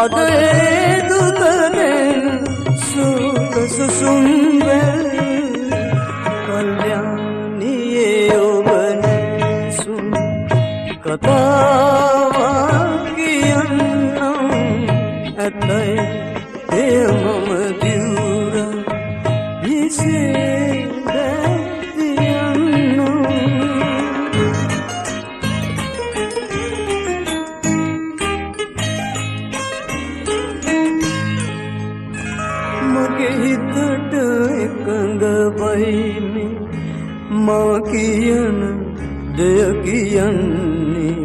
අද දුකෙන් සුඛ සුසුම්බෙන් කල්යාණියේ ඔබ නැසුම් කතාවක් කියන්නම් ඇතයි එය මම දිවුර විසේ දැතියන්නම් මගේ හිතට එකඟ වයිනේ මා කියන දෙය කියන්නේ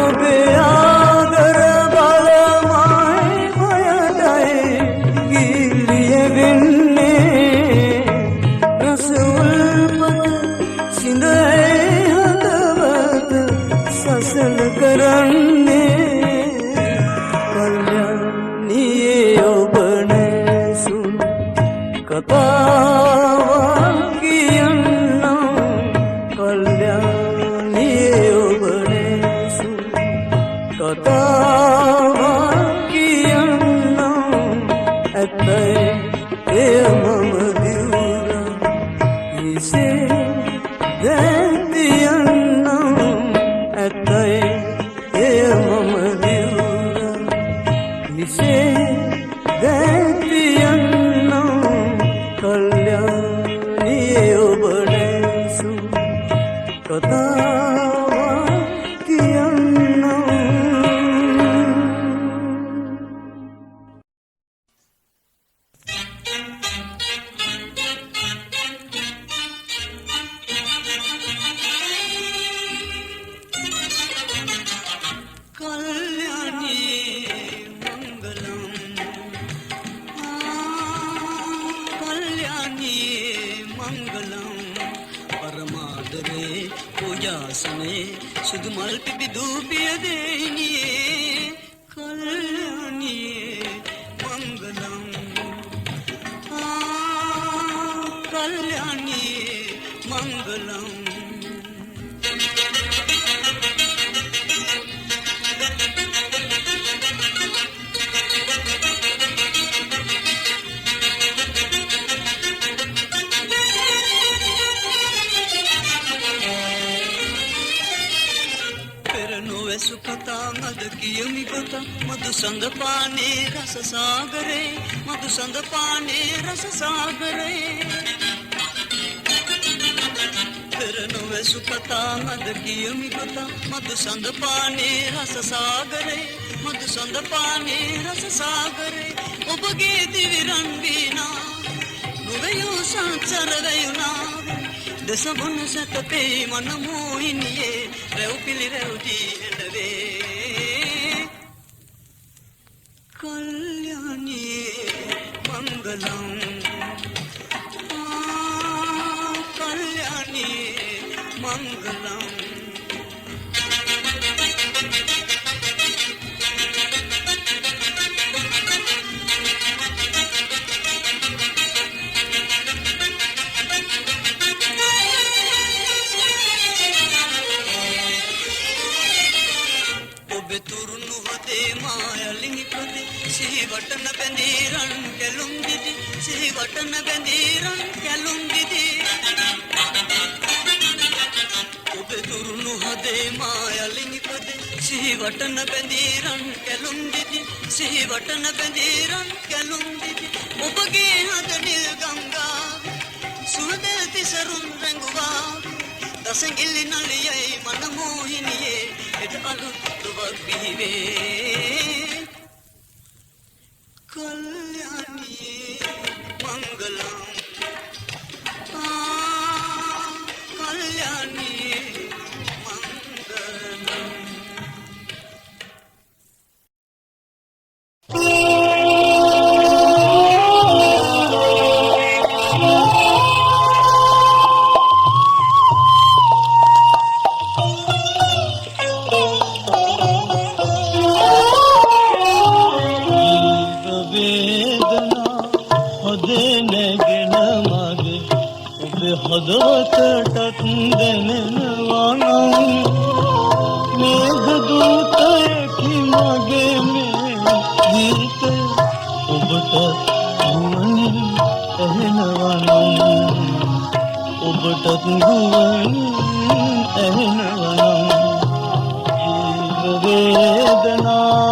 ඔබේ ආදර බලමයි මයටයි ගිලිය වෙන්නේ රස උල්පත සිඳයි හදවත සසල කරන්නේ කල්යාණියේ ඔබ නැසුම් කතාවක් කියන්නම් කල්යාණියේ ඔබ නැසුම් කතාවක් කියන්නම් ඇතයි එය මම දිවුර විසේ දැතියන්නම් ඇතයි එය මම දිවුර විසේ දැතියන්නම් කල්යාණියේ ඔබ නැසුම් කතාවක් කියන්නම් सुध मल पिपि धूपिय देनिये कल्याणिये मंगलम कल्याणिये मंगलम सुखता मद कियमि गोता मधु संग पाने रस सागरे मधु संग पाने रस सागरे फिर नुवे सुखता मद कियमि गोता मधु संग पाने रस सागरे मधु संग पाने रस सागरे उबगे दिविरन बीना नुवे यो संचर वेयुना दस बन सतपे मन मोहिनिये रेव पिलि रेवटी एंडवे कल्याणिये मंगलम कल्याणिये मंगलम वटन बेंदीरन केलुंगिदी सी वटन बेंदीरन केलुंगिदी उबे तुरुनु हदे मायलिंग पदे सी वटन बेंदीरन केलुंगिदी सी वटन बेंदीरन केलुंगिदी उबगे हद नील गंगा सुदे तिसरुन रंगवा दसंगिल्ली नलिये मन मोहिनिये एट अलु तुवक बिवे कल्याणिये मंगलम कल्याणिये मंगलम हदवत टक देने वाला ගුවනින් ඇහෙනවනම් ඔබටත් ගුවනින් ඇහෙනවනම් ජීව වේදනා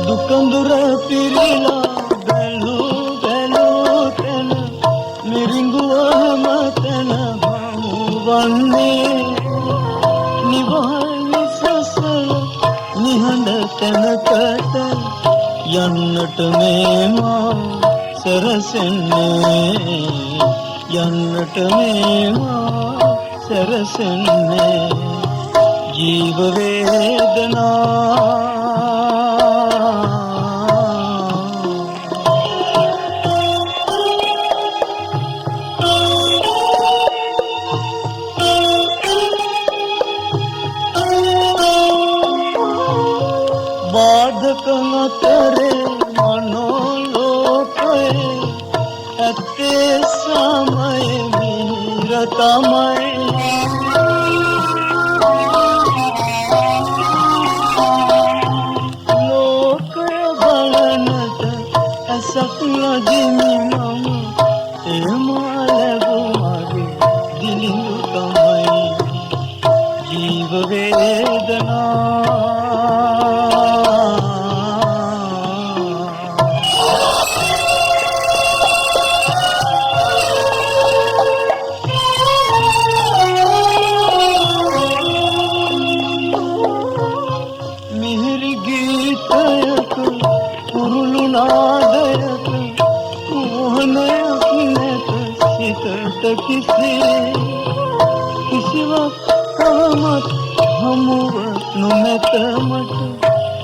දුකඳුර පිරීලා බැලූ බැලූ තැන මිරිඟුව මතන හමුවන්නේ නිවහල් නිසසල නිහඬ තැනකට යන්නට මේ මා සැරසෙන්නේ යන්නට මේ මා සැරසෙන්නේ ජීව වේදනා बाधक न करे मनोलोकय अते समय वीरतमय लोकय බලනත ඇසක් නොදිමි මම එමා ලැබුමගේ දිලිඳු තමයි ජීව වේදනා කිසිවක් කවමත් හමුව නොමැත මට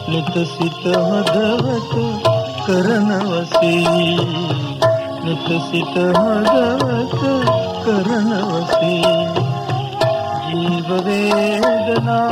නෙත සිත හදවත කරනවසී නෙත සිත හදවත කරනවසී ජීව වේදනා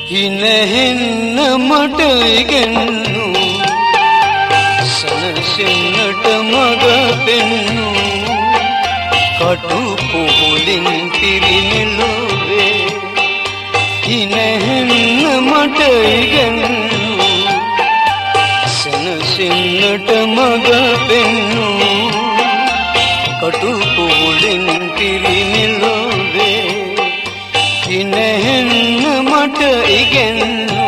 හිනහෙන්න මට ඉගෙන්නු සනසින්නට මග පෙන්නු කටු පොහොලින් පිරිනිලුවේ හිනහෙන්න මට ඉගෙන්නු සනසින්නට මග පෙන්නු කටු පොහොලින් පිරිනිලුවේ හිනහෙන්න මට ඉගෙන්නු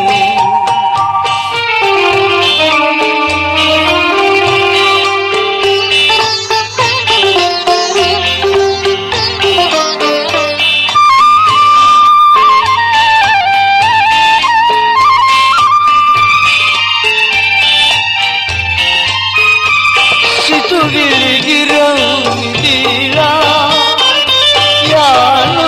සිතුවිලි ගිරවුනි දීලා යානු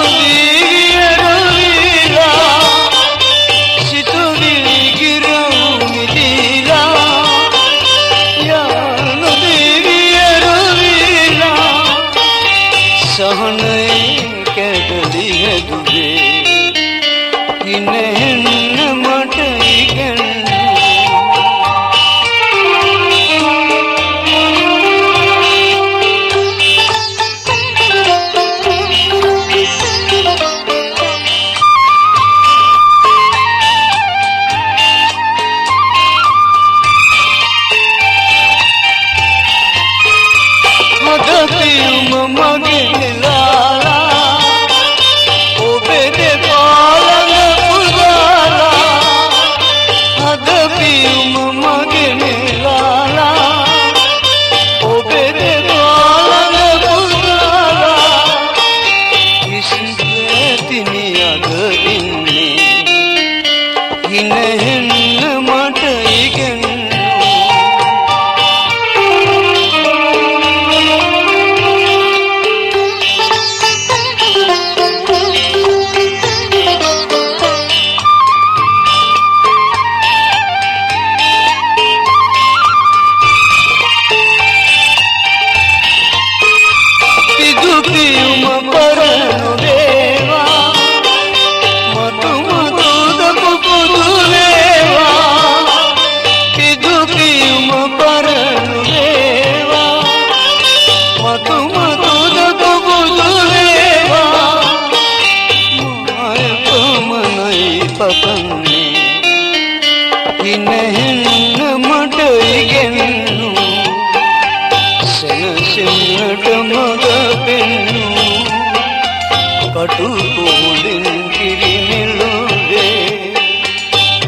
කටු පොහොලින් පිරිනිලුවේ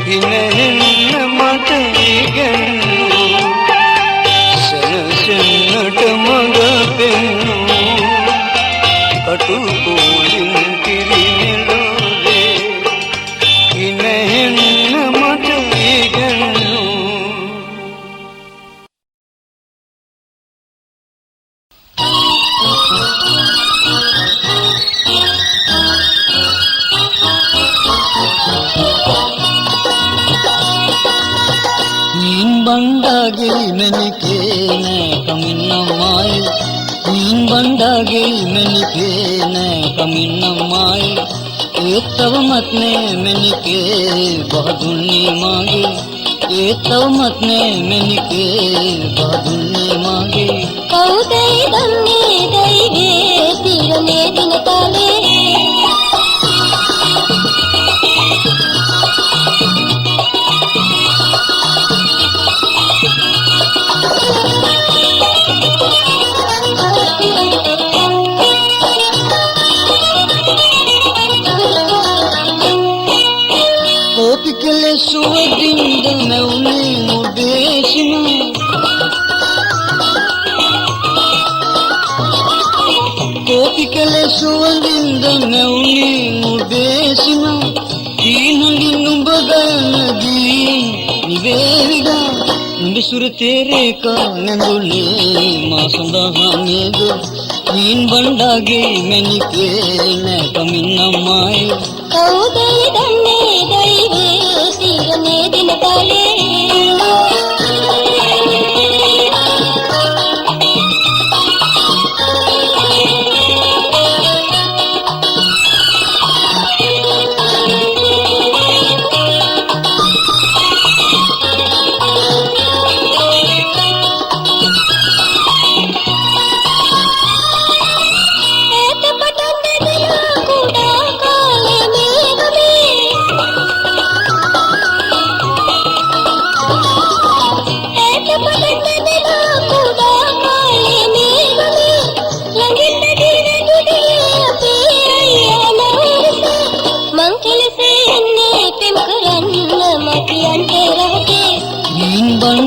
හිනහෙන්න මට ඉගෙන්නු සනසින්නට මඟ පෙන්නු කටු පොහොලින් පිරිනිලුවේ හිනහෙන්න මට ඉගෙන්නු ಬಂಡಾಗೆ ಮೆನಿಕೆ ಕಮಿನ್ನಮ್ಮಾಯಿ ನೀನ್ ಬಂಡಾಗೆ ಮೆನಿಕೆ ಕಮಿನ್ನಮ್ಮಾಯಿ ಏತ್ತವ ಮತ್ನೆ ಮೆನಿಕೆ ಬಹದುನ್ನಿ ಮಾಗೆ ಏತ್ತವ ಮತ್ನೆ ಮೆನಿಕೆ ಬಹದುನ್ನಿ ಮಾಗೆ ಕೌದೈ ದನ್ನಿ ದೈಗೆ ತೀರನೆ ದಿನ ತಾಳೆ ಕೋಪಿಕೆಲೆ ಸುವದಿಂದ ನೌನಿ ಮುದೇಶಿನ ಕೋಪಿಕೆಲೆ ಸುವದಿಂದ ನೌನಿ ಮುದೇಶಿನ ಈ ನುಡಿ ನುಂಬಗನದಿ ನಿವೇರಿಗ ನುಡಿಸುರ ತೇರೆ ಕಾನೆಂದುಲಿ ಮಾಸಂದ ಹಾಮೇದು ನೀನ್ ಬಂಡಾಗೆ ಮೆನಿಕೆ ಕಮಿನ್ನಮ್ಮಾಯಿ ಕೌದೈ ದಣ್ಣೆ ದೈವೆ ತೀರನೆ ದಿನ ತಾಳೆ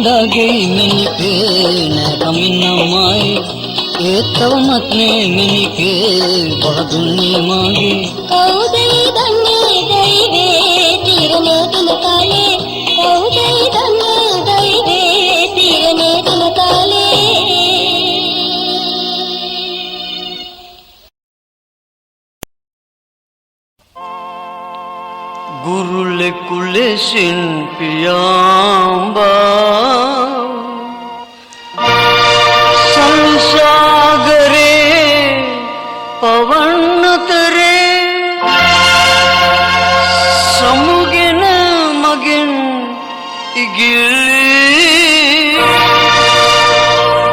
හඳගේ මැනිකේ නෑ කමින්නමයි ඒ තවමත් නේ මැනිකේ පහදුන්නේ මාගේ කවුද දන්නේ දෛවේ තීරණය කළ කාලේ කවුද දන්නේ දෛවේ තීරණය කළ කාලේ ගුරුලෙ කුලෙසින් පියාඹා සංසාගරේ පවන් අතරේ සමුගෙන මගෙන් ඉගිලී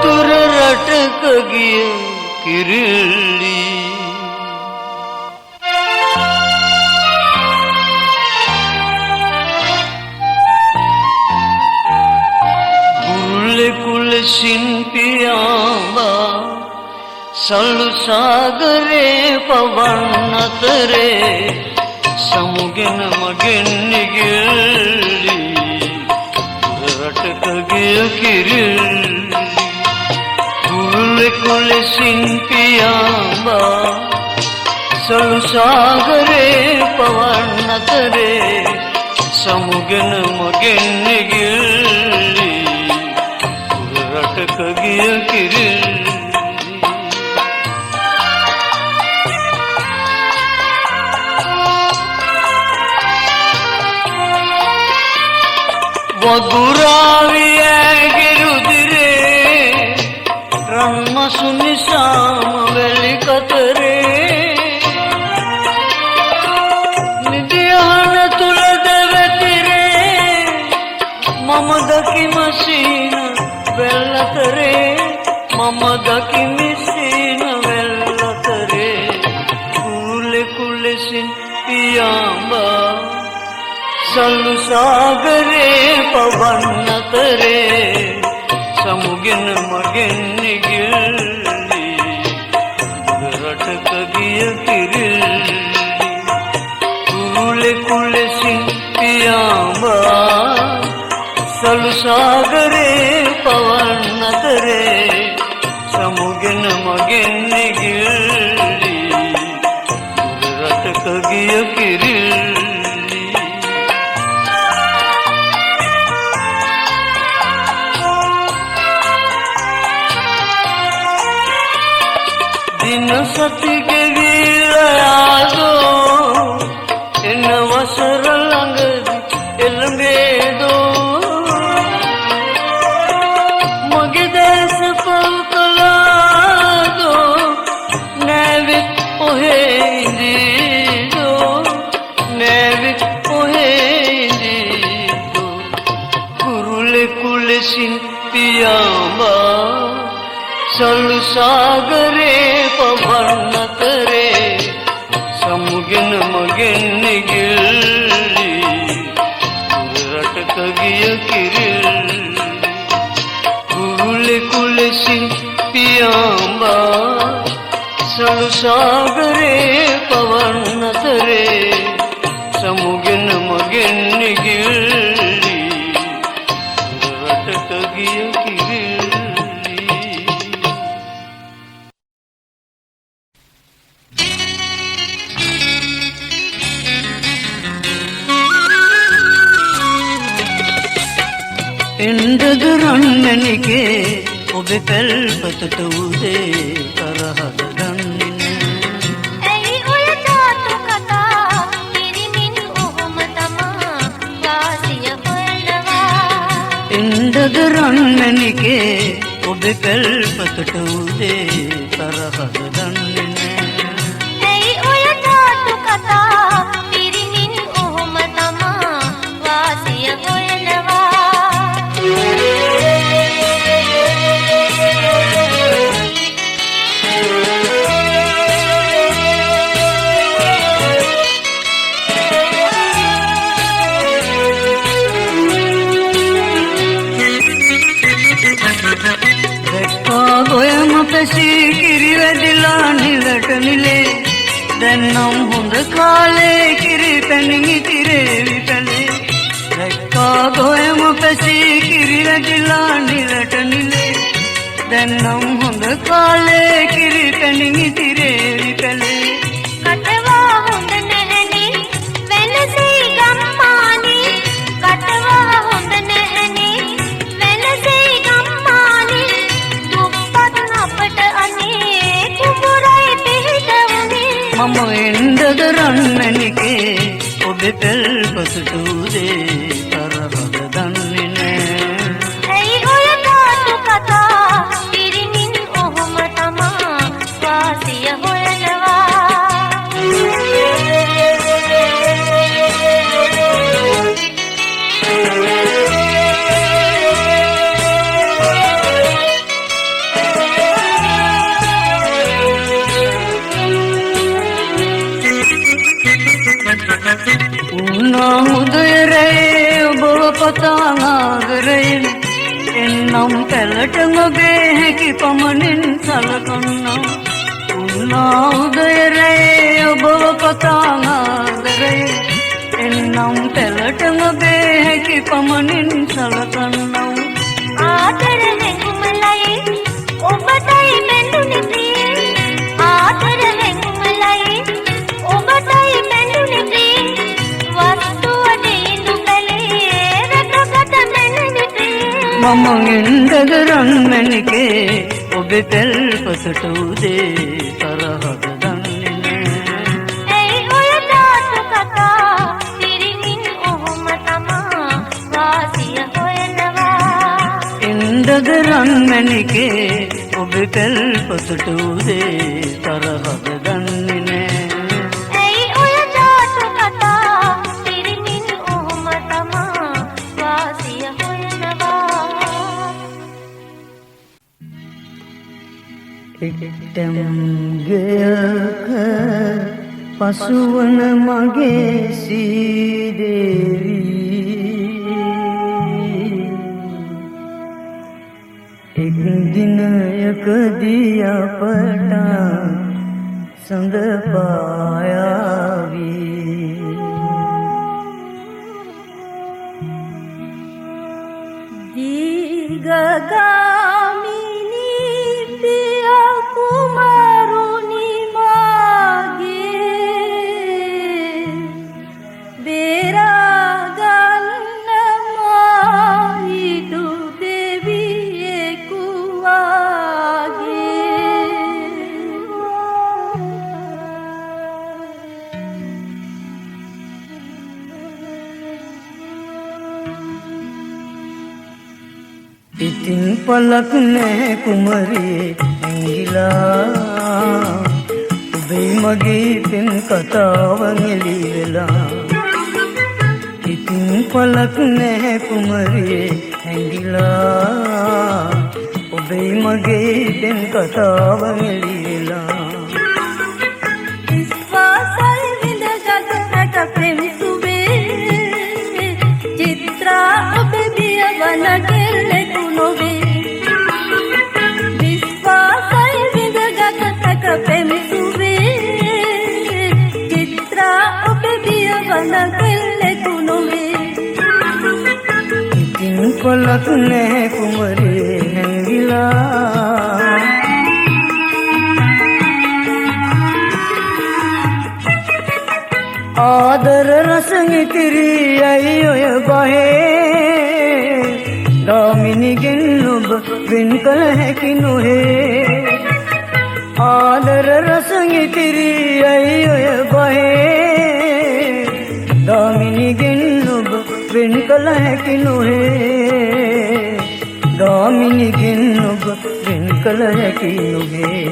තුර රටක ගිය කිරිල්ලි कुलसिन पियावा सलु सागरे पवन अतरे समुगिन मगिन निगिली रटक गिय किरिल्ली कुलसिन पियावा सलु सागरे पवन अतरे समुगिन मगिन निगिली रटक गिय किरिल्ली वगुराविये गिरुदिरे रन्मसुनि सामवेलि कतरे निधियान तुल देवतिरे मम दकि मसीन वेल्लतरे मम दकि मिसीन वेल्लतरे कुले कुलेसिन पियांबा सलु सागरे पवन अतरे समुगिन मगिन निगिल्ली रटक गिय किरिल्ली कुले कुलेसिन पियांबा सलु सागरे पवन अतरे समुगिन मगिन निगिल्ली रटक गिय किरिल्ली दिन सती के वीरादो इन वसर लंग इलमेदो मगे देश पलकलादो नैविक ओहे इंदीदो नैविक ओहे इंदीदो कुरुले कुलेसिन पियांबा सलु सागरे पवन अतरे समुगिन मगिन निगिल्ली रटक गिय किरिल्ली कुरुले कुलेसिन पियांबा सलु सागरे पवन अतरे समुगिन मगिन निगिल्ली रटक गिय किरिल्ली ಎಂಡಗರಣ್ಣನಿಗೆ ಒಬ್ಬೆ ಕಲ್ಪತಟ ಉದೇ ತರಹದ ಗಣ್ಣಿನ ඇයි ඔය තාතු කතා පිරිමින් ඔහොම තමා වාසිය හොයනවා ಎಂಡಗರಣ್ಣನಿಗೆ ಒಬ್ಬೆ ಕಲ್ಪತಟ ಉದೇ ತರಹದ ಗಣ್ಣಿನ ඇයි ඔය තාතු කතා පිරිමින් ඔහොම තමා වාසිය හොයනවා ගොයම පැසී කිරි වැදිලා නිලට නිලේ දැන් නම් හොඳ කාලේ කිරි පැණි ඉතිරේ විපැලේ දැක්කා ගොයම පැසී කිරි වැදිලා දැන් නම් හොඳ කාලේ කිරි පැණි ඉතිරේ විපැලේ කටවා හොඳ නැහැනේ වෙනසේ ගම්මානේ කටවා හොඳ නැහැනේ වෙනසේ ගම්මානේ දුප්පත් අපට අනේ කුඹුරයි පිහිටවුනේ මම එන්නද රන්මැණිකේ ඔබේ පෙල්පසට උදේ තරහද දන්නේ නෑ ඇයි ඔය තාතු කතා පිරිමින් ඔහොම තමා වාසිය හොයනවා උනා උදයරේ ඔබ පතානාගරයෙන් එන්නම් පැලට ඔබේ හැකි පමණින් සලකන්නම් උනා උදයරේ ඔබ පතානාගරයෙන් එන්නම් පැලට ඔබේ හැකි පමණින් සලකන්නම් ආදර හැඟුමලයි ඔබටයි බැඳුනේ ප්‍රියේ ආදර හැඟුමලයි ඔබටයි බැඳුනේ ප්‍රියේ වස්තුව දෙනු බැලේ රටකට මැනවි ප්‍රියේ මම එන්නද රන්මැණිකේ ඔබේ පෙල්පසට උදේ තරහද දන්නේ නෑ ඇයි ඔය තාතු කතා පිරිමින් ඔහොම තමා වාසිය හොයනවා එන්නද රන්මැණිකේ ඔබේ පෙල්පසට උදේ තරහද දන්නේ නෑ ඇයි ඔය තාතු කතා පිරිමින් ඔහොම තමා වාසිය හොයනවා එක්තම් ගයක පසුවන මගේ සීදේවී එක් දිනයකදී අපට සඳ පායාවී දීර්ඝගාමිනී පිය කුමාරුනි මාගේ බේරාගන්න මායිදු දෙවියෙකු ඉතින් පලක් නෑ කුමරියේ ඇඟිලා ඔබේ මගේ පෙන් කතාව නෙලි වෙලා ඉතින් පලක් නෑ කුමරියේ ඇඟිලා ඔබේ මගේ පෙන් කතාව නෙලි වෙලා විශ්වාසයි විඳගත් හැට ප්‍රේම සුවේ චිත්‍රා ඔබ බිය වන කෙල්ලෙකු නොවේ විශ්වාසයි විඳගත් හැට ප්‍රේම සුවේ චිත්‍රා ඔබ බිය වන කෙල්ලෙකු නොවේ ඉතින් පලක් නෑ කුමරියේ ඇඟිලා ආදර රසං ඉතිරියයි ඔය බහේ ගාමිණිගෙන් ඔබ වෙන් කළ හැකි නොහේ ආදර රසං ඉතිරියයි ඔය බහේ ගාමිණිගෙන් ඔබ වෙන් කළ හැකි නොහේ ගාමිණිගෙන් ඔබ වෙන් කළ හැකි නොහේ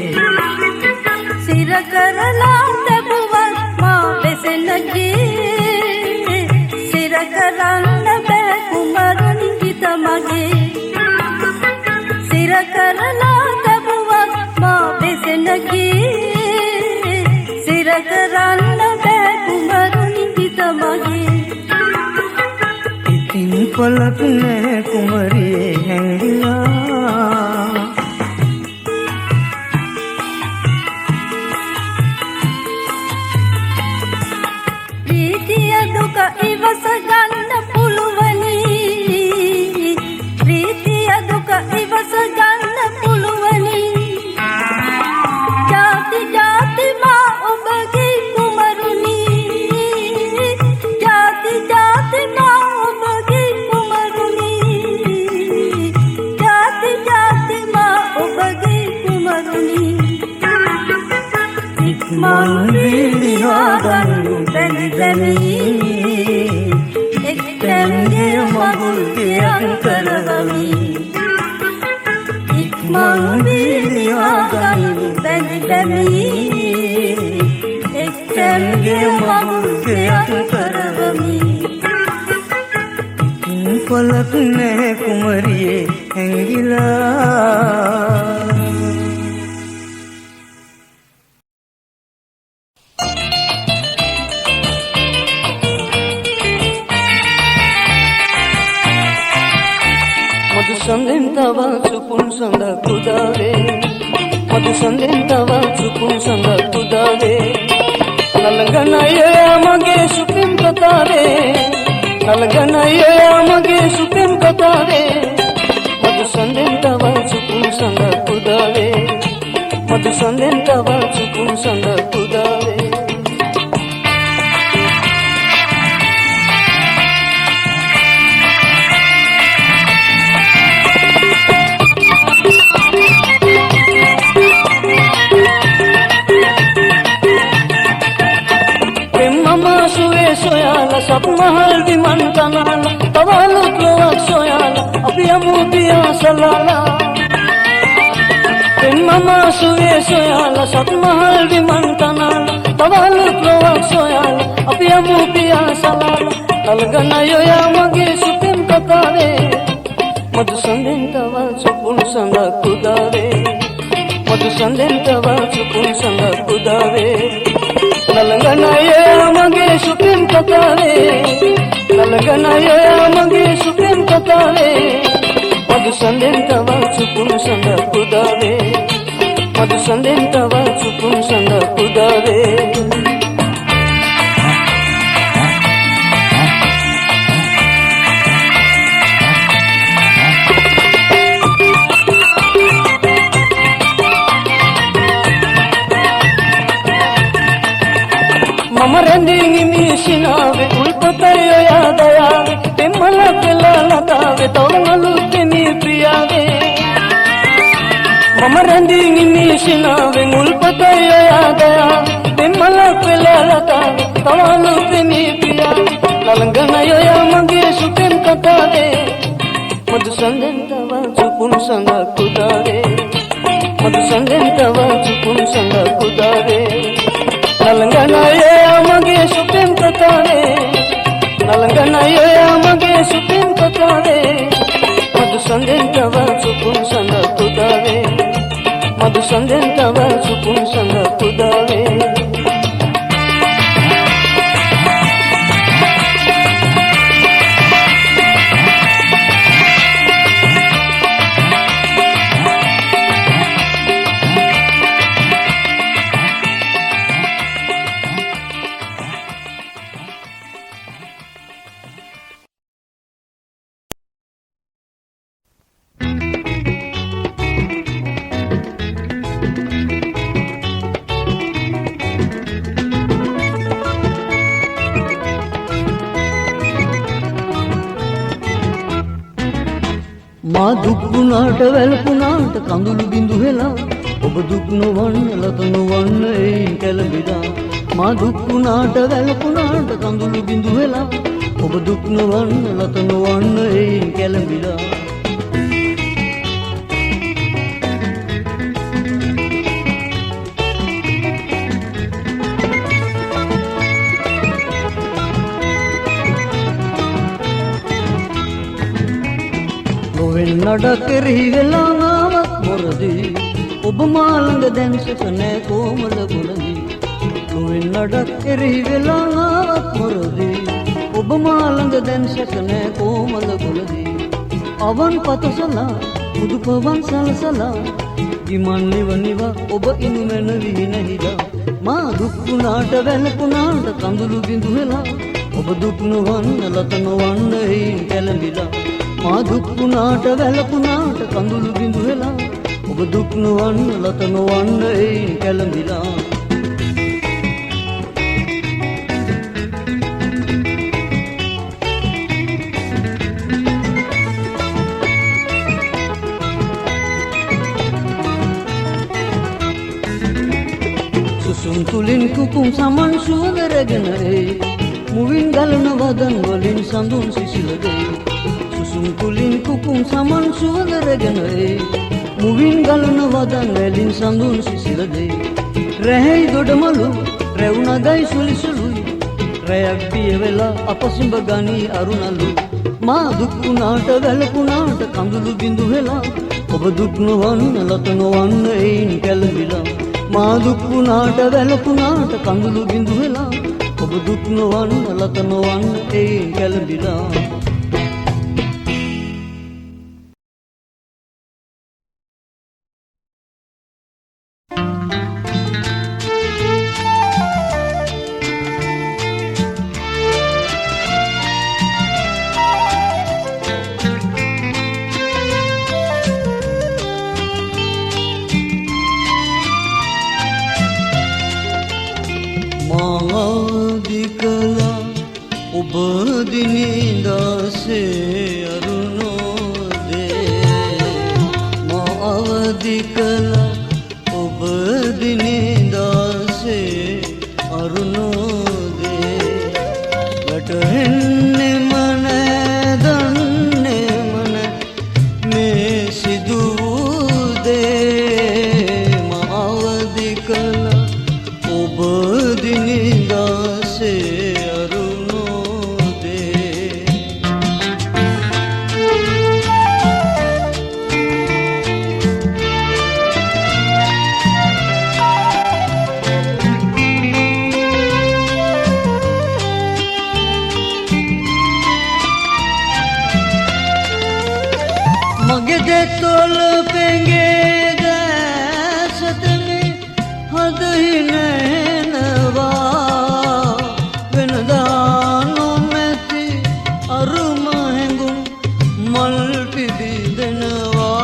සිර කරලා තබුවත් මා වෙසෙනගේ සිර කරන්න බෑ කුමරුනි හිත මගේ සිර කරලා තබුවත් මා වෙසෙනගේ සිර කරන්න බෑ කුමරුනි හිත මගේ ඉතින් පලක් නෑ කුමරියේ හැංගිලා ප්‍රීතිය දුක ඉවස ගන්න පුළුවනි ප්‍රීතිය දුක ඉවස ගන්න පුළුවනි ඉක්මන් වීදිහාගන්නු දැනි දැනි එක්තැන්ගේ මගුල් ගෙයක් කරවමි ඉක්මන් වීදිහාගන්නු දැනි දැනි එක්තැන්ගේ මගුල් ගෙයක් කරවමි පලක් නැහැ කුමරියේ හැංගිලා मधु संदेन तवा चुपुन संदा कुदावे मधु संदेन तवा चुपुन संदा कुदावे नलगनाये मगे सुपिन कतावे नलगनाये मगे सुपिन कतावे मधु संदेन तवा चुपुन संदा कुदावे मधु संदेन तवा चुपुन संदा कुदावे soyala sab mahal di man kanala tawalut loak soyala apiyamu piya salala mama suwe soyala sab mahal di man kanala tawalut loak soyala apiyamu piya salala talgana yoya mage supim katare madhu sanden tawa chupun sanga kudave madhu sanden tawa chupun sanga kudave नलगनाये मगे सुपिन कतावे नलगनाये मगे सुपिन कतावे मधु संदेन तवा चुपुन संदा कुदावे मधु संदेन तवा चुपुन संदा कुदावे ममरंदी मिशिनावे उल्पतयो यादयावे तेमला पेलालतावे तोमलुते नी प्रियावे ममरंदी मिशिनावे उल्पतयो यादयावे तेमला पेलालतावे तोमलुते नी प्रियावे ललंगनयो या मगे सुपिन कतावे मधु संदेन तवा चुपुन संगा कुदावे मधु संदेन तवा चुपुन संगा कुदावे नलंगनाये मगे सुपिन कतावे नलंगनाये मगे सुपिन कतावे मधु संदेन तवा चुपुन संगा कुदावे मधु संदेन तवा चुपुन संगा कुदावे මා දුක් වුණාට වැළපුණාට කඳුළු බිඳු වෙලා ඔබ දුක් නොවන්න ලත නොවන්න එයින් කැළඹිලා මා දුක් වුණාට වැළපුණාට කඳුළු බිඳු වෙලා ඔබ දුක් නොවන්න ලත නොවන්න එයින් කැළඹිලා නඩක් කෙරෙහි වෙලා නාවක් මොරදී ඔබ මාළඟ දැන් සැක නෑ කොමල ගුණදී නොවෙන් නඩක් කෙරෙහි වෙලා නාවක් මොරදී ඔබ මාළඟ දැන් සැක නෑ කොමල ගුණදී අවන් පතසලා මුදු පවන් සලසලා ගිමන් නිවනිවා ඔබ ඉනු මැන විහිනහිලා මා දුක් වුණාට වැළපුණාට කඳුළු බිඳු වෙලා ඔබ දුක් නොවන්න ලත නොවන්න එයින් කැළඹිලා මා දුක් වුණාට වැළපුණාට කඳුළු බිඳු වෙලා ඔබ දුක් නොවන්න ලත නොවන්න එයින් කැළඹිලා සුසුම් තුල තුලින් කුකුම් සමන් සුවඳ රැගෙන මුවින් ගලන වදන් වලින් සඳුන් සිසිල දෙයි සුසුම් තුලින් කුකුම් සමන් සුවඳ රැගෙන මුවින් ගලන වදන් වලින් සඳුන් සිසිල දෙයි රැහි දොඩමලු රැවුණගයි සුලිසුලුයි රැයක් පිය වෙලා අපසිඹ ගනී අරුණලු මා දුක් වුණාට වැළපුණාට කඳුළු බිඳු වෙලා ඔබ දුක් නොවන්න ලත නොවන්න එයින් කැළඹිලා මා දුක් වුණාට වැළපුණාට කඳුළු බිඳු වෙලා ඔබ දුක් නොවන්න ලත නොවන්න එයින් කැළඹිලා ඔබ දිනිදාසේ අරුණෝදේ මා අවදි කළා ඔබ දිනිදාසේ අරුණෝදේ වැටෙන්නේ මන දන්නේ මන මේ සිදු දේ මා අවදි කළා ඔබ දිනිදාසේ තොල පෙඟේ දැසතමි හදහි නැනවා වෙනදා නොමැති අරුම හැඟුම් මල් පිබිදෙනවා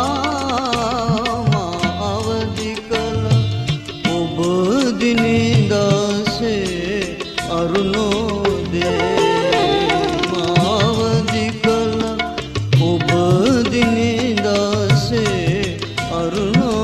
මා අවදි කළ ඔබ දිනිදාසේ අරුණෝදේ මා අවදි කළ ඔබ දිනිදාසේ අරුණෝදේ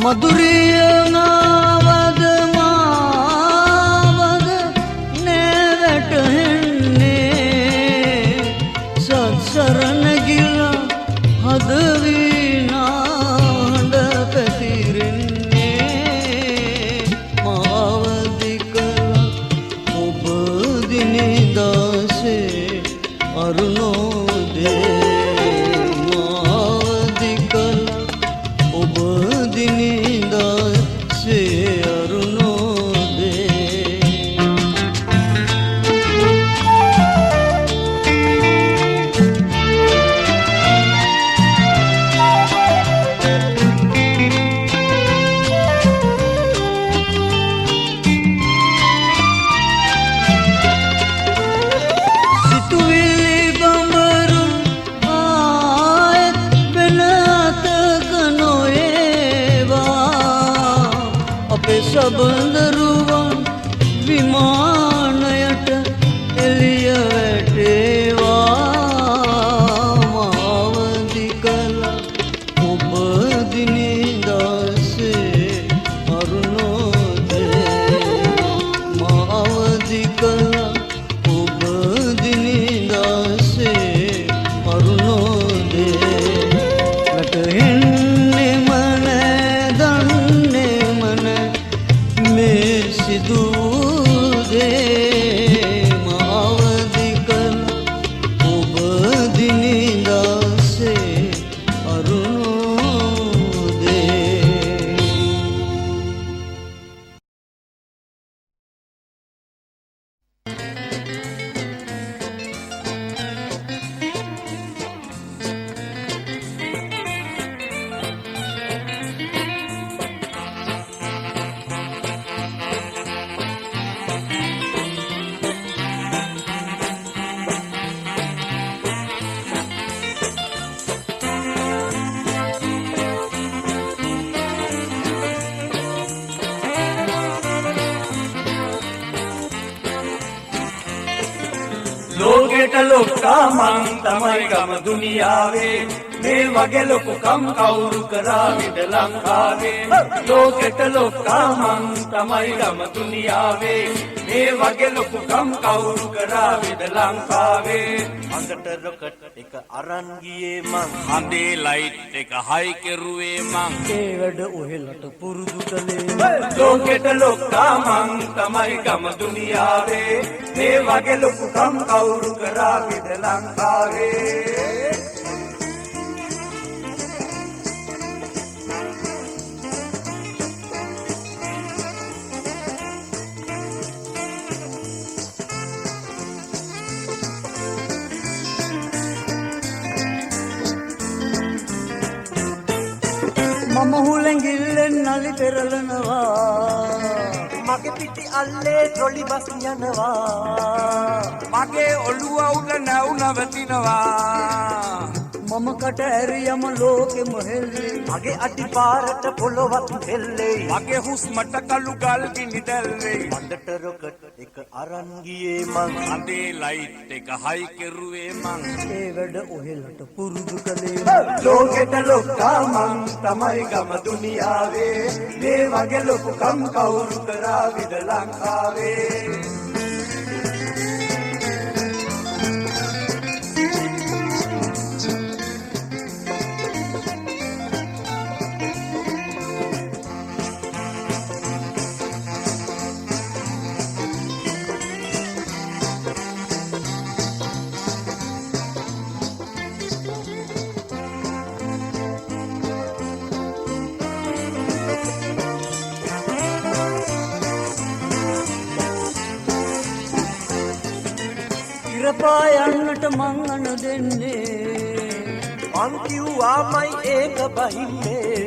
මధుරිය නාවද මාවද නැවැටෙන්නේ සත්සරණ ගිලා හද වීණාඬ පැතිරෙන්නේ මාවදි කළා ඔබ දිනිදාසේ අරුණෝදේ මාවදි කළා ඔබ දිනිදාසේ අරුණෝදේ සබඳරුවන් විමානයට එළිය වැටේවා මාවදි කළා ඔබ දිනිදාසේ අරුණෝදේ මාවදි කළා ඔබ දිනිදාසේ අරුණෝදේ වැටෙන්නේ මන දන්නේ මන මේ සිදු දේ ලොක්කා මං තමයි ගම දුනියාවේ මේ වගේ ලොකුකම් කවුරු කරාවිද ලංකාවේ ලෝකෙට ලොක්කා මං තමයි ගම දුනියාවේ මේ වගේ ලොකුකම් කවුරු කරාවිද ලංකාවේ අඟට රොකට් එක අරන් ගියේ මං අඳේ ලයිට් එක හයි කෙරුවේ මං ඒ වැඩ ඔහෙලට පුරුදු කළේ ලෝකෙට ලොක්කා මං තමයි ගම දුනියාවේ මේ වගේ ලොකුකම් කවුරු කරාවිද ලංකාවේ මම හුලඟිල්ලෙන් නලි පෙරලනවා මගේ පිටි අල්ලේ ට්‍රොලි බස් යනවා මගේ ඔළුව උඩ නැව් නවතිනවා මම කට ඇරියම ලෝකෙම හෙල්ලේ මගේ අඩි පාරට පොළොවත් හෙල්ලේ මගේ හුස්මට කළු ගල් කිනි දැල්ලේ මණ්ඩට රොකට් එක අරන් ගියේ මං අඳේ ලයිට් එක හයි කෙරුවේ මං ඒ වැඩ ඔහෙලට පුරුදු කළේ ලෝකෙට ලොක්කා මං තමයි ගම දුනියාවේ මේ වගේ ලොකුකම් කවුරු කරාවිද ලංකාවේ ඉරපායන්නට මං අන දෙන්නේ මං කිව්වාමයි ඒක බහින්නේ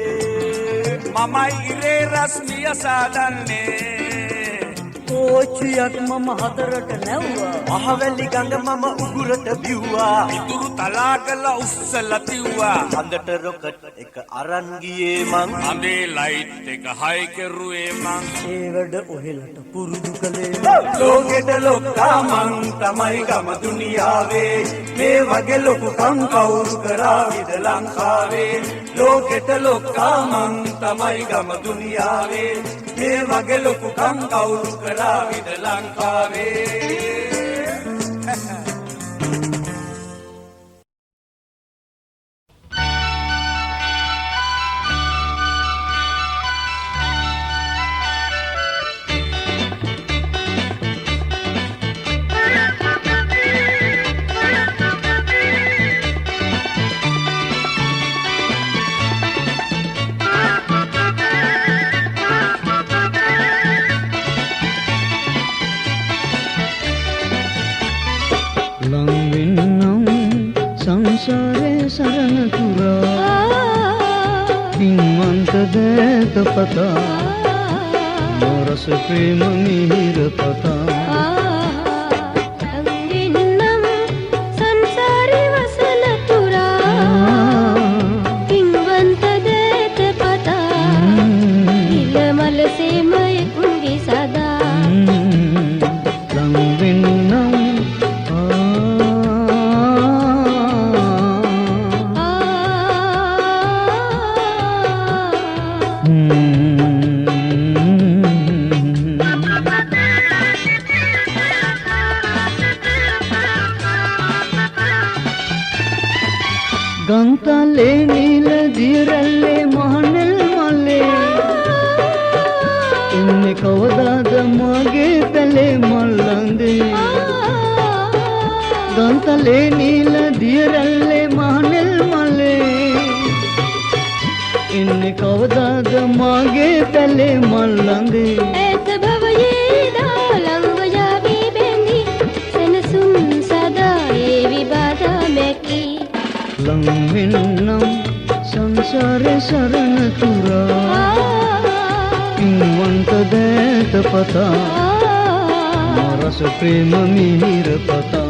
මමයි ඉරේ රස්නිය සාදන්නේ කෝච්චියක් මම හතරට නැව්වා මහවැලි ගඟ මම උගුරට බිව්වා ඉතුරු තලාගල උස්සලා තිව්වා අඳට රොකට් එක අරන් ගියේ මං අඳේ ලයිට් එක හයි කෙරුවේ මං ඒ වැඩ ඔහෙලට පුරුදු කළේ ලෝකෙට ලොක්කා මං තමයි ගම දුනියාවේ මේ වගේ ලොකුකම් කවුරු කරාවිද ලංකාවේ ලෝකෙට ලොක්කා මං තමයි ගම දුනියාවේ මේ වගේ ලොකුකම් කවුරු කරාවිද ලංකාවේ සංසාරේ සරණ තුරා පින්වන්ත දේත පතා මොරස ප්‍රේම මිහිර පතා අංගින්නම් සංසාරේ වසන තුරා පින්වන්ත දේත පතා ඉලමල සේමය කුංගි සදා ලං වෙන්නම් ගන්තලේ නිල දිරල්ලේ මහනෙල් මල්ලේ එන්නේ කවදාද මගේ පැලේ මල්ලන්දේ ගන්තලේ නිල දිරල්ලේ මහනෙල් මල්ලේ එන්නේ කවදාද මගේ පැලේ මල්ලන්දේ ඇත භවයේ දාලංග යාවී බැඳි සෙනසුන් සදා ඒ විබාධා මැකී ලං වෙන්නම් සංසාරේ සරණ තුරා පින්වන්ත දේත පතා මරස ප්‍රේම මිහිර පතා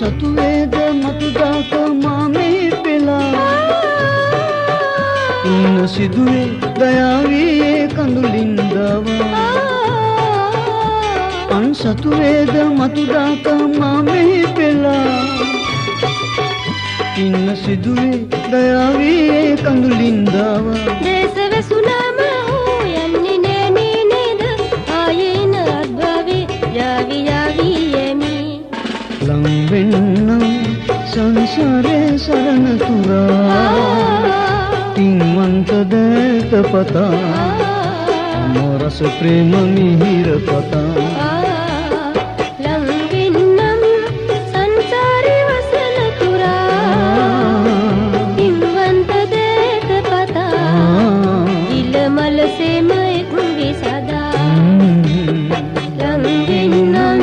සතු වේද මතුදාක මාමේ පෙලා ඉන්න සිදුවේ දයාවේ කඳුලින්දවා අන් සතු වේද මතුදාක මාමේ පෙලා ඉන්න සිදුවේ දයාවේ කඳුලින්දවා දේශවසුනාම හෝ යන්නේ නෑනේ නේද ආයේන අද්භවේ යාවි යාවි යමි ලං වෙන්නම් සංසාරේ සරණ තුරා තින්වන්ත දේත පතා මොරස ප්‍රේම මිහිර පතා ලං වෙන්නම් සංසාරේ වසන තුරා තින්වන්ත දේත පතා ඉලමල සේම එක් වේ සදා ලං වෙන්නම්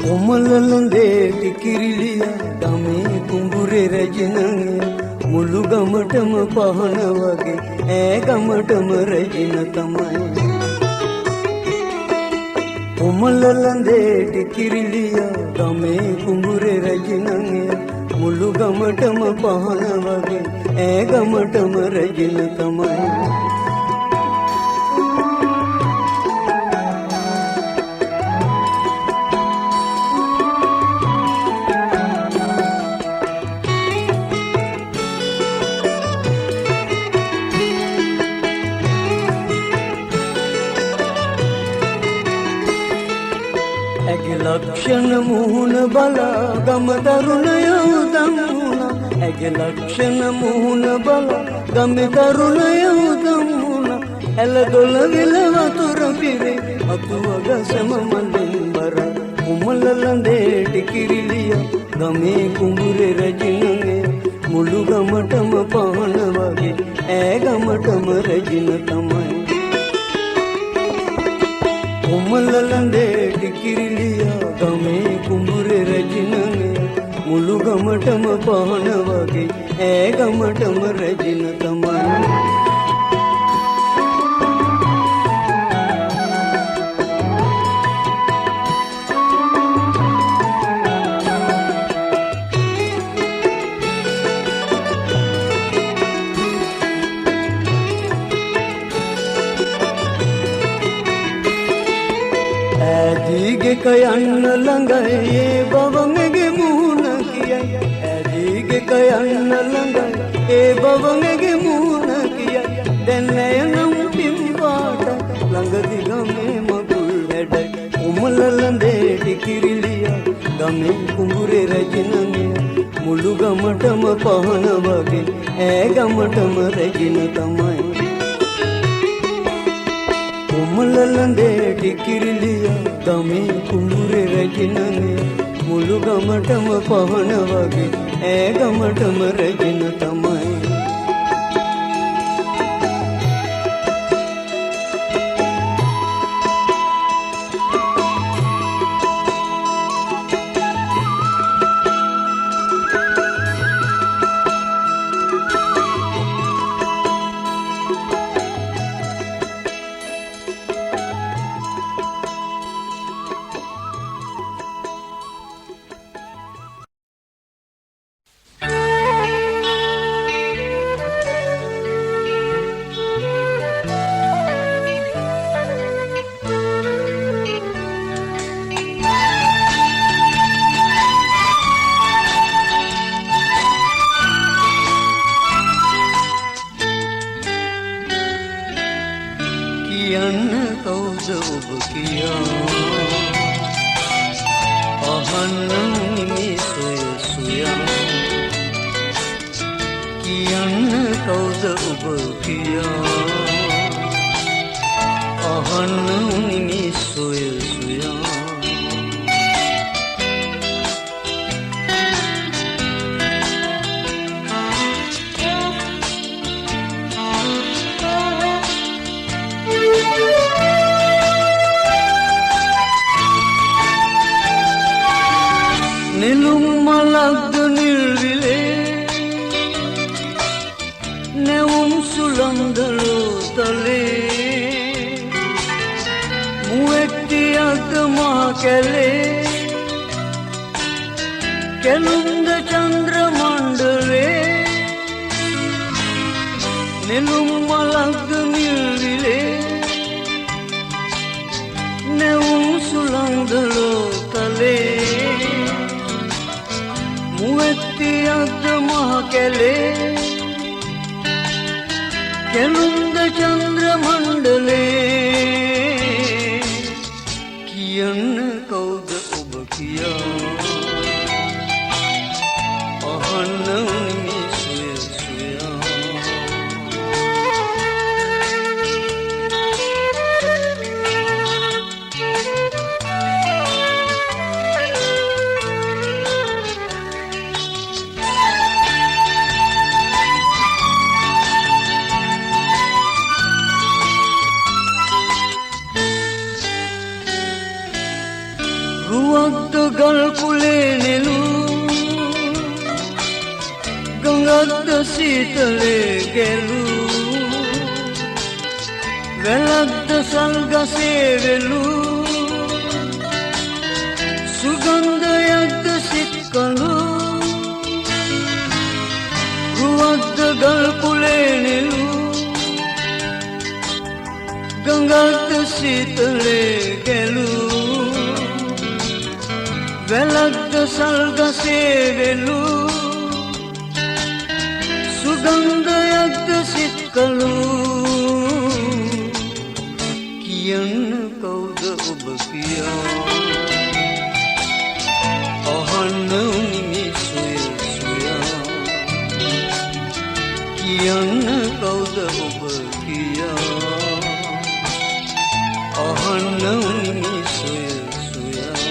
කොමලලඳේ ටිකිරිලිය ගමේ කුඹුරේ රැජිනගේ මුළු ගමටම පහන වගේ ඈ ගමටම රැජින තමයි කොමලලඳේ ටිකිරිලිය ගමේ කුඹුරේ රැජිනගේ මුළු ගමටම පහන වගේ ඈ ගමටම රැජින තමයි ලක්ෂණ මුහුණ බලා ගම තරුණය උදම් වුණා ඇගේ ලක්ෂණ මුහුණ බලා ගම තරුණය උදම් වුණා ඇල දොළ විල වතුර පිරේ අතුව ගසම මලින් බර කුමලලඳේ ටිකිරිලිය ගමේ කුඹුරේ රැජිනගේ මුළු ගමටම පහන වගේ ඈ ගමටම රැජින තමයි කොමලලඳේ ටිකිරිලිය ගමේ කුඹුරේ රැජිනගේ මුළු ගමටම පහන වගේ ඈ ගමටම රැජින තමයි ඇදීගෙක යන්න ළඟයි ඒ බව මෙගේ මුහුණ කියයි ඇදීගෙක යන්න ළඟයි ඒ බව මෙගේ මුහුණ කියයි දැන් ඇය නම් පිම්පාට ළඟදි ගමේ මගුල් හැඩයි උමලලඳේ ටිකිරිලිය ගමේ කුඹුරේ රැජිනගේ මුළු ගමටම පහන වගේ ඈ ගමටම රැජින තමයි කොමලලඳේ ටිකිරිලිය ගමේ කුඹුරේ රැජිනගේ මුළු ගමටම පහන වගේ ඈ ගමටම රැජින තමයි කැලේ කෙළුම්ද චන්ද්‍ර මණ්ඩලේ නෙළුම් මලක්ද නිල්විලේ නැවුම් සුළංද ලෝතලේ මුවැත්තියක්ද මහ කැලේ කෙළුම්ද චන්ද්‍ර මණ්ඩලේ කියන්න කවුද ඔබ කියා අහන්න උනි සුය සුයා රුවක්ද ගල් කුලේ නෙළු ගඟක්ද සීතලේ ගැලු වැලක්ද සල්ගසේ වෙලු සුගන්ධයක්ද සිත්කලු රුවක්ද ගල් කුලේ නෙළු ගඟක්ද සීතලේ ගැලු වැලක්ද සල්ගසේ වෙලු සුගන්ධයක්ද සිත්කලු කියන්න කවුද ඔබ කියා අහන්න උනිමි සුය සුයා කියන්න කවුද ඔබ කියා අහන්න උනිමි සුය සුයා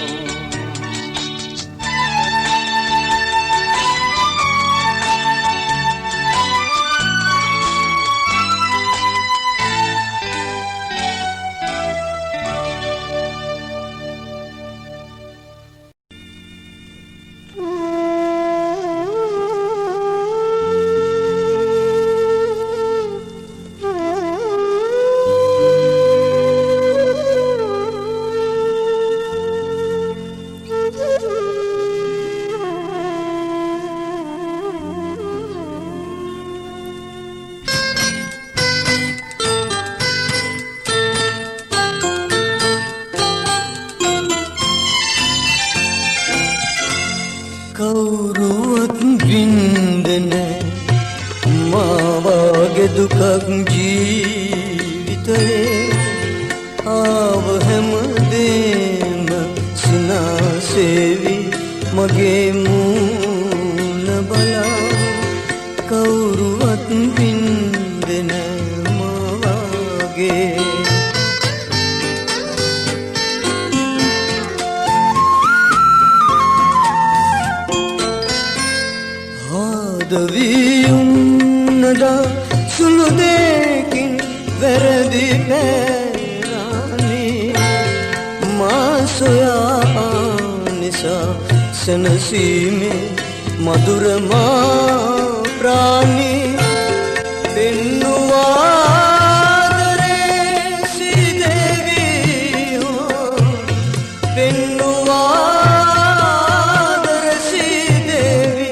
කවුරුවත් වින්දන මාවාගේ දුකක් ජීවිතයේ ආව හැමදේම සිනාසේවි මගේ මූණ බලා කවුරුවත් වින්දන මාවාගේ දවියුන්නදා සුළු දෙකින් වැරදි පැරානේ මා සොයා නිසා සැනසීමේ මధుර මා ප්‍රාණී පෙන්නුවාදරේ සිදෙවි පෙන්නුවාදරේ සිදෙවි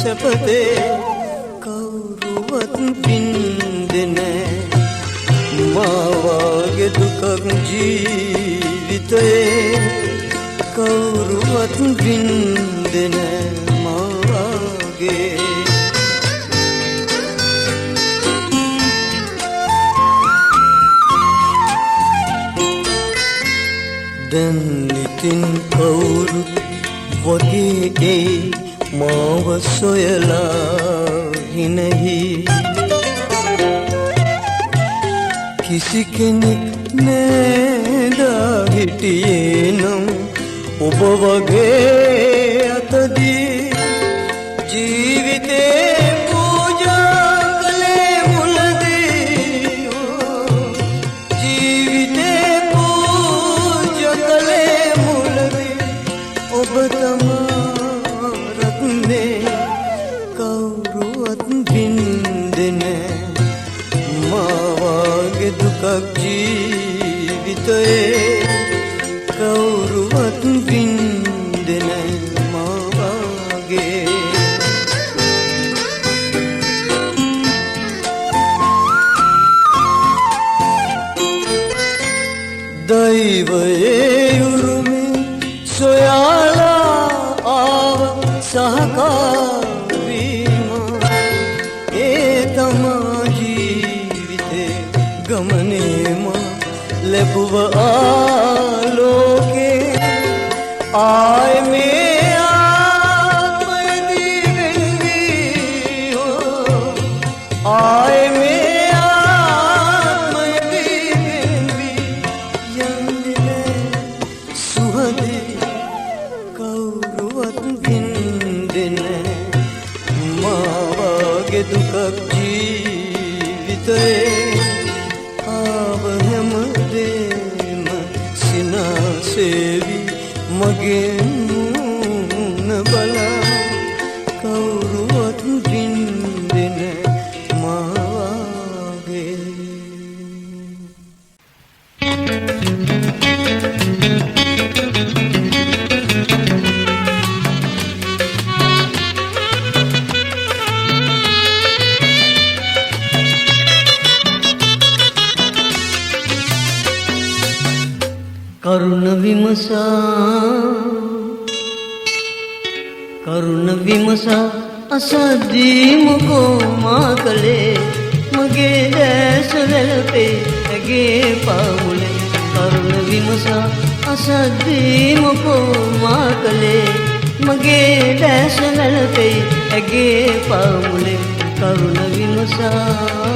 සැපතේ කවුරුවත් පින්දෙනෑ මාවාගේ දුකක් ජීවිතයේ කවුරුවත් පින්දෙනෑ මාවාගේ දැන් ඉතින් කවුරුත් වගේ මාව සොයලා හිනෙහි කිසි කෙනෙක් නෑදා හිටියේ නම් ඔබ වගේ අතදී ජීවිතේ පූජා කළේ මුලදී ජීවිතේ පූජා කළේ මුලදී ඔබ තමා කවුරුවත් වින්දෙනෑ මාවාගේ දුකක් ජීවිතයේ ජීවිතයේ කවුරුවත් වින්දෙන මාගේ දෛවයේ උරුමේ සොයාලා ආව සහකාරීම ඒ තමා ජීවිතේ ගමනේම ලැබුව ආලෝකේ ආය මේ ආත්මයේදී වෙන්වී ආය මේ ආත්මයේදී වෙන්වී යන්නේ සුහදේ කවුරුවත් වින්දෙන්නේ මාගේ දුක ජීවිතේ ආව හැමදේම සිනාසෙවි මගේ මුණ බලා කවුරුවත් වින්දෙන්නේ මාගේ කරුණ විමසා අසද්දී මොකෝ මා කළේ මගේ දැස වැළපේ ඇගේ පාමුලේ කරුණ විමසා අසද්දී මොකෝ මා කළේ මගේ දැස වැළපේ ඇගේ පාමුලේ කරුණ විමසා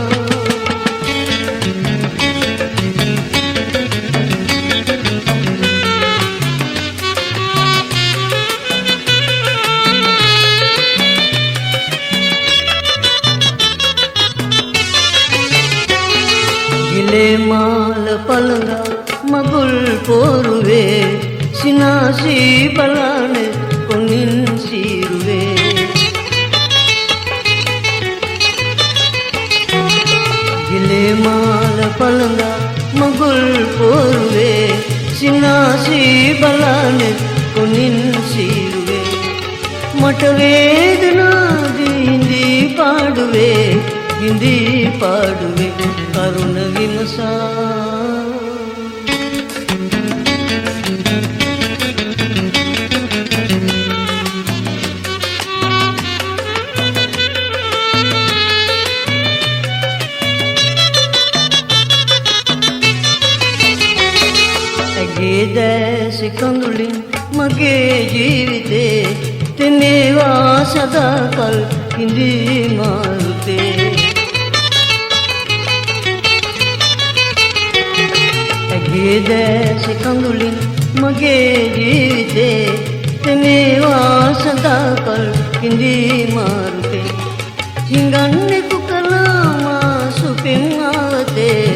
මාල පළඟ මගුල් පෝරුවේ සිනාසී බලන කොනින් සීරුවේ ගිලේ මාල පළඟ මගුල් පෝරුවේ සිනාසී බලන කොනින් සීරුවේ මට වේදනා දින්දී පාඩුවේ හිඳී පාඩුවේ කරුණ විමසා ඇගේ දැස කඳුලින් මගේ ජීවිතේ තෙනේවා සදාකල් හිඳී මාරුතේ ඇගේ දැස කඳුලින් මගේ ජීවිතේ තෙනේවා සදාකල් හිඳී මාරුතේ හිඟන්නෙකු කලාමා සුපෙන් ආවතේ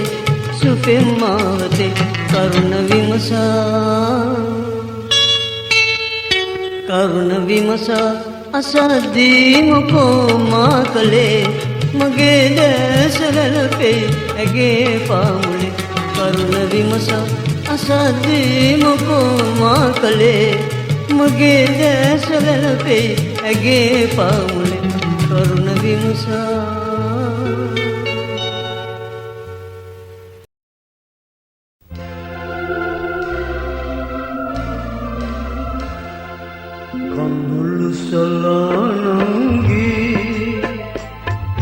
කරුණ විමසා අසද්දී මොකෝ මා කළේ මගේ දැස වැළපේ ඇගේ පාමුලේ කරුණ විමසා අසද්දී මොකෝ මා කළේ මගේ දැස වැළපේ ඇගේ පාමුලේ කරුණ විමසා කඳුළු සලනංගී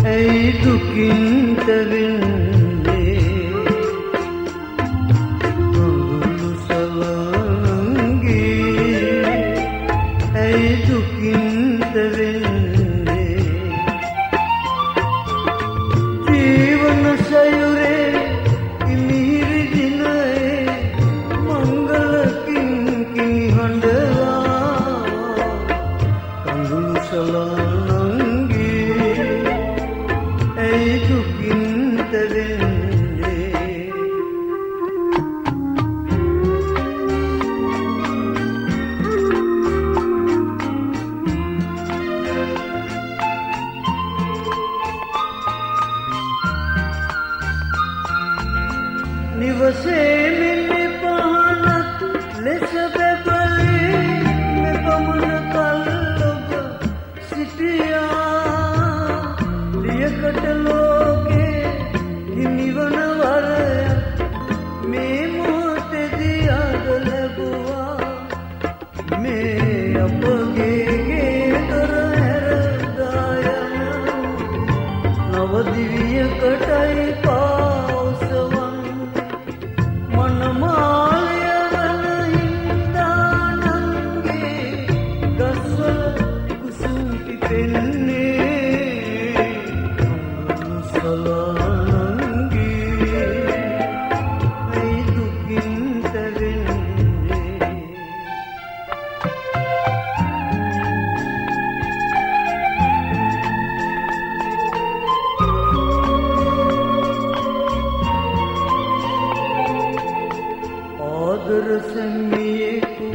ඇයි දුකින් තැවෙන්නේ කඳුළු සලනංගී ඇයි දුකින් තැවෙන්නේ ජීවන සයුරේ ඉමිහිරි දිනයේ මංගල කිංකිණි හඬවා සලනංගී ඇයි දුකින් තැවෙන්නේ නිවසේ මෙන්න දේශ බැබලි මෙපමණ කල් ඔබ සිටියා ලියකට ලෝකේ හිමිවන වරයක් මේ මොහොතේදී අද ලැබුවා මේ අපගේ ගේ දොර හැරදා යන නවදිවියකටයි පාවසවන් මනමාලය වන හින්දානන්ගේ ගස්වල කුසුම් පිපෙන්නේ සලානන්ගේ ඇයි දුකින් තැවෙන්නේ ආදර සැමියෙකු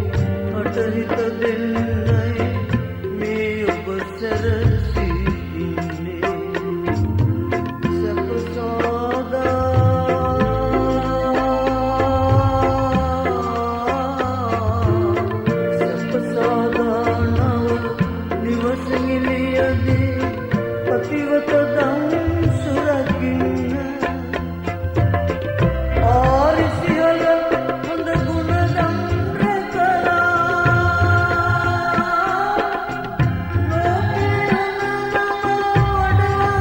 අටහිත දෙන්නයි මේ ඔබ සැරසී ඉන්නේ සැප සාදා නව නිවසෙහිලියදී පතිවත දම් සුරකින්න ආරිසිහල හොඳ ගුණ දම් රැකලා ලෝකේ වඩවා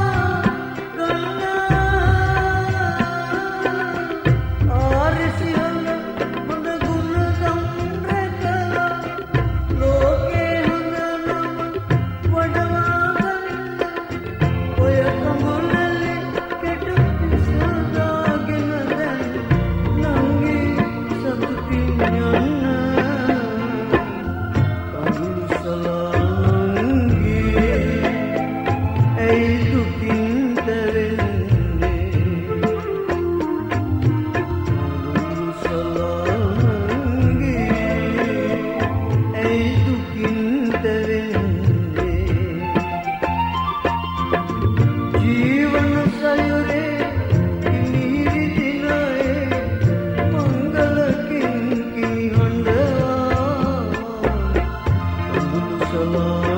ආරිසිහල හොඳ ගුණ දම් රැකලා ලෝකේ වඩවා ඔය කඹුලලි කෙටු සදාගෙන දැන් නංගි සතුටින් යන්න කඹුලු සලානංගි ඇයි දුකින් තැවෙන්නේ කඹුලු සලානංගි ඇයි දුකින් තැවෙන්නේ ජීවන සයුරේ කිමිරි දිනයේ මංගලකින් කිහඬවා කඳුළු සලා